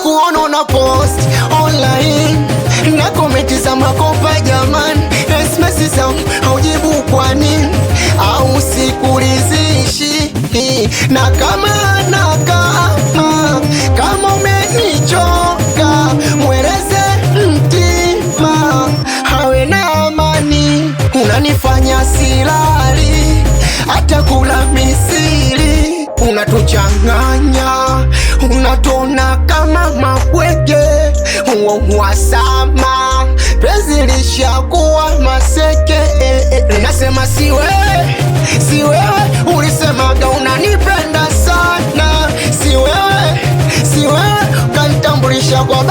kuona una post online na komenti za makopa jamani, SMS zangu haujibu kwa nini? Au sikulizishi? Na kama umenichoka mweleze mtima hawe na amani. Unanifanya silali hata kula misiri, unatuchanganya unatona kama mabwege wasama, penzi lishakuwa maseke. Nasema si wewe ulisemaga unanipenda sana, si wewe ukanitambulisha kwa